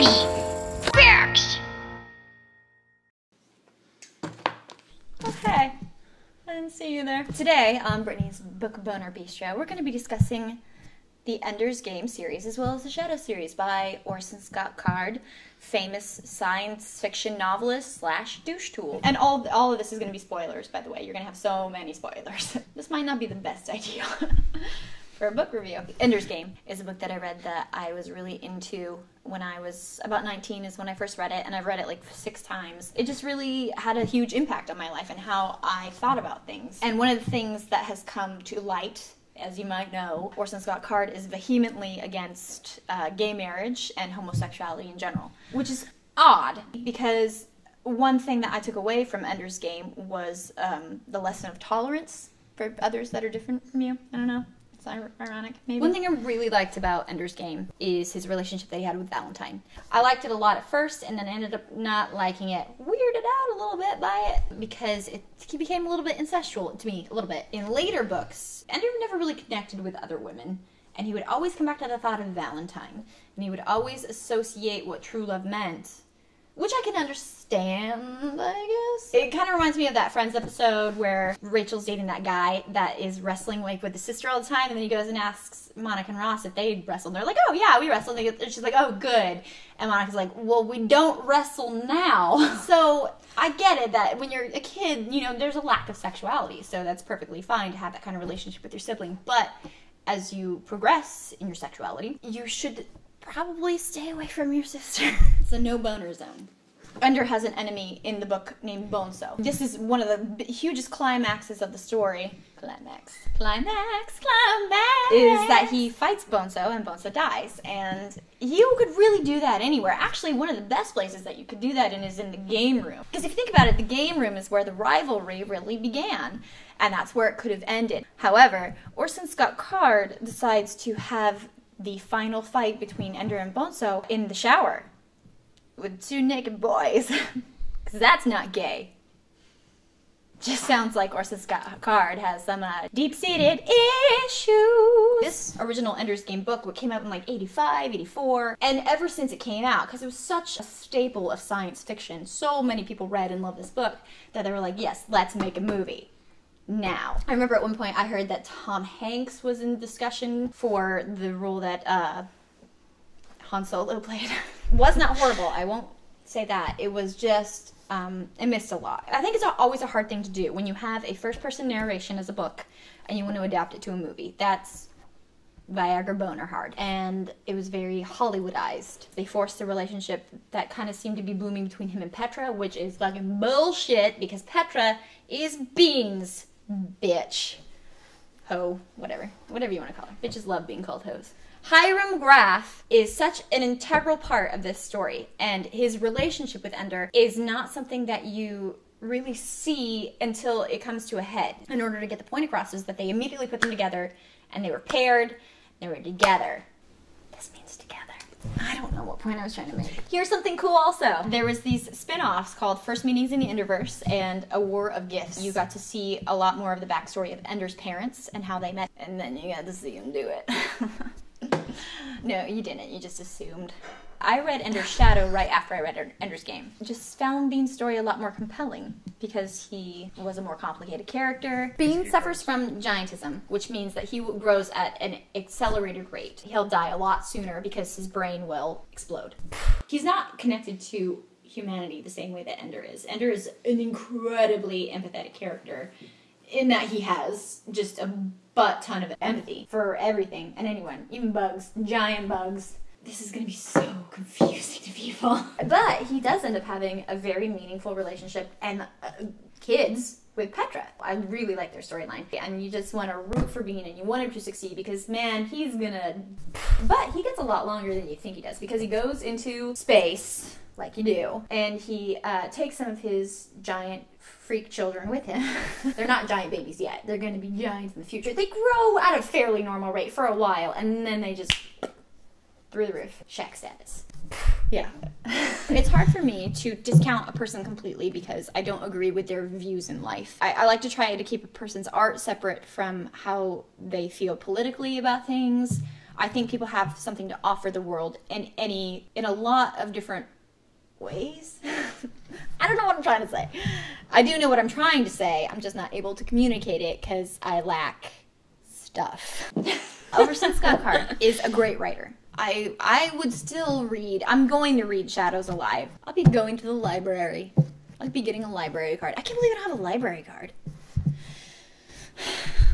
Facts. Okay, I didn't see you there. Today on Brittni's Book Boner Bistro, we're going to be discussing the Ender's Game series as well as the Shadow series by Orson Scott Card, famous science fiction novelist / douche tool. And all of this is going to be spoilers, by the way. You're going to have so many spoilers. This might not be the best idea for a book review. Ender's Game is a book that I read that I was really into when I was about 19 is when I first read it, and I've read it like 6 times. It just really had a huge impact on my life and how I thought about things. And one of the things that has come to light, as you might know, Orson Scott Card is vehemently against gay marriage and homosexuality in general, which is odd because one thing that I took away from Ender's Game was the lesson of tolerance for others that are different from you. I don't know. It's ironic, maybe. One thing I really liked about Ender's Game is his relationship that he had with Valentine. I liked it a lot at first, and then I ended up not liking it. Weirded out a little bit by it because he became a little bit incestual to me, a little bit. In later books, Ender never really connected with other women, and he would always come back to the thought of Valentine, and he would always associate what true love meant, which I can understand, I guess. It kind of reminds me of that Friends episode where Rachel's dating that guy that is wrestling like with his sister all the time, and then he goes and asks Monica and Ross if they wrestled. They're like, oh yeah, we wrestled. And she's like, oh good. And Monica's like, well, we don't wrestle now. So I get it that when you're a kid, you know, there's a lack of sexuality, so that's perfectly fine to have that kind of relationship with your sibling. But as you progress in your sexuality, you should probably stay away from your sister. It's a no-boner zone. Ender has an enemy in the book named Bonzo. This is one of the hugest climaxes of the story. Climax. Is that he fights Bonzo and Bonzo dies. And you could really do that anywhere. Actually, one of the best places that you could do that in is in the game room. Because if you think about it, the game room is where the rivalry really began. And that's where it could have ended. However, Orson Scott Card decides to have the final fight between Ender and Bonzo in the shower with 2 naked boys. Because that's not gay. Just sounds like Orson Scott Card has some deep-seated issues. This original Ender's Game book came out in like 85, 84, and ever since it came out, because it was such a staple of science fiction, so many people read and loved this book that they were like, yes, let's make a movie. Now. I remember at one point I heard that Tom Hanks was in discussion for the role that Han Solo played. Was not horrible, I won't say that. It was just, it missed a lot. I think it's always a hard thing to do when you have a first-person narration as a book and you want to adapt it to a movie. That's Viagra boner hard. And it was very Hollywoodized. They forced a relationship that kind of seemed to be blooming between him and Petra, which is fucking bullshit because Petra is Bean's bitch. Ho, whatever you want to call her. Bitches love being called hoes. Hiram Graff is such an integral part of this story, and his relationship with Ender is not something that you really see until it comes to a head. In order to get the point across is that they immediately put them together, and they were paired, they were together. This means together. I don't know what point I was trying to make. Here's something cool also. There was these spin-offs called First Meetings in the Enderverse and A War of Gifts. You got to see a lot more of the backstory of Ender's parents and how they met, and then you got to see him do it. No, you didn't. You just assumed. I read Ender's Shadow right after I read Ender's Game. Just found Bean's story a lot more compelling because he was a more complicated character. Bean suffers from giantism, which means that he grows at an accelerated rate. He'll die a lot sooner because his brain will explode. He's not connected to humanity the same way that Ender is. Ender is an incredibly empathetic character in that he has just a butt ton of empathy for everything and anyone, even bugs, giant bugs. This is going to be so confusing to people. But he does end up having a very meaningful relationship and kids with Petra. I really like their storyline. And you just want to root for Bean and you want him to succeed because, man, he's gonna... But he gets a lot longer than you think he does because he goes into space, like you do, and he takes some of his giant freak children with him. They're not giant babies yet. They're going to be giants in the future. They grow at a fairly normal rate for a while, and then they just... through the roof. Shaq status. Yeah. It's hard for me to discount a person completely because I don't agree with their views in life. I like to try to keep a person's art separate from how they feel politically about things. I think people have something to offer the world in a lot of different ways. I don't know what I'm trying to say. I do know what I'm trying to say. I'm just not able to communicate it because I lack stuff. Orson Scott Card is a great writer. I would still read. I'm going to read Shadows Alive. I'll be going to the library. I'll be getting a library card. I can't believe I don't have a library card.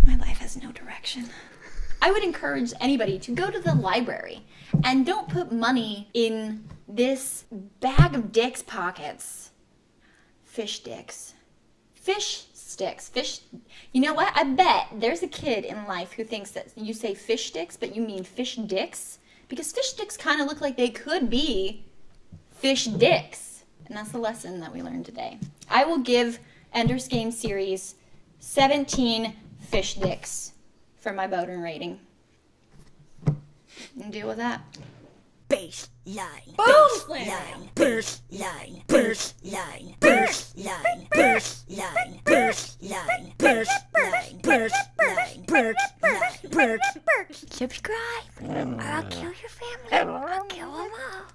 My life has no direction. I would encourage anybody to go to the library and don't put money in this bag of dicks pockets. Fish dicks. Fish sticks. Fish. You know what? I bet there's a kid in life who thinks that you say fish sticks, but you mean fish dicks. Because fish sticks kind of look like they could be fish dicks. And that's the lesson that we learned today. I will give Ender's Game series 17 fish dicks for my Bowden rating. And deal with that. Baseline. Baseline. Baseline. Baseline. Baseline. Baseline. Baseline. Baseline. Baseline. Baseline. Subscribe, or I'll kill your family. I'll kill them all.